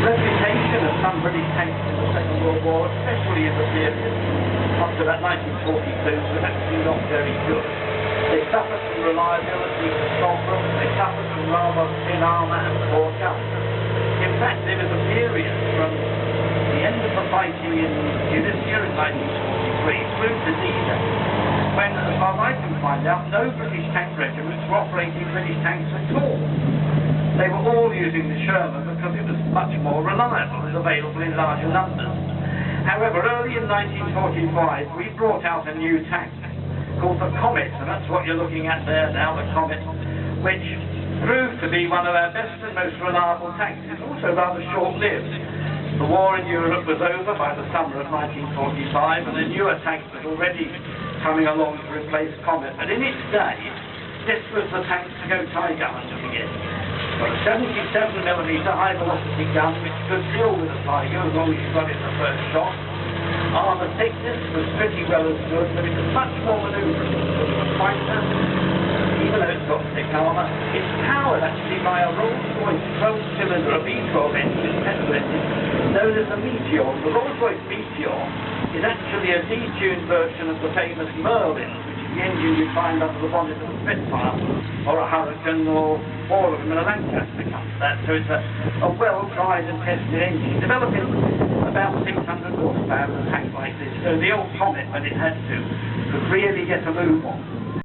reputation of some British tanks in the Second World War, especially in the period up to about 1942, was actually not very good. They suffered from reliability problems, they suffered from rather thin armour and poor guns. In fact, there was a period from the end of the fighting in Tunisia in 1943 through to D-Day, when, as far as I can find out, no British tank regiments were operating British tanks at all. They were all using the Sherman because it was much more reliable and available in larger numbers. However, early in 1945, we brought out a new tank called the Comet, and that's what you're looking at there now, the Comet, which proved to be one of our best and most reliable tanks. It's also rather short-lived. The war in Europe was over by the summer of 1945, and a newer tank was already coming along to replace Comet. But in its day, this was the tank to go Tiger hunting again. Got a 77mm high-velocity gun which could deal with a Tiger as long as you got it the first shot. Armour thickness was pretty well as good, but it was much more manoeuvrable than a fighter. Even though it's got thick armour, it's powered actually by a Rolls-Royce 12-cylinder, a V12 engine, petrol engine, known as the Meteor. The Rolls-Royce Meteor is actually a detuned version of the famous Merlin, which is the engine you find under the bonnet of a Spitfire, or a Hurricane, or all of them in a Lancaster comes that. So it's a well-tried and tested engine, developing about 600 horsepower in a tank like this. So the old Comet, when it had to, could really get a move on.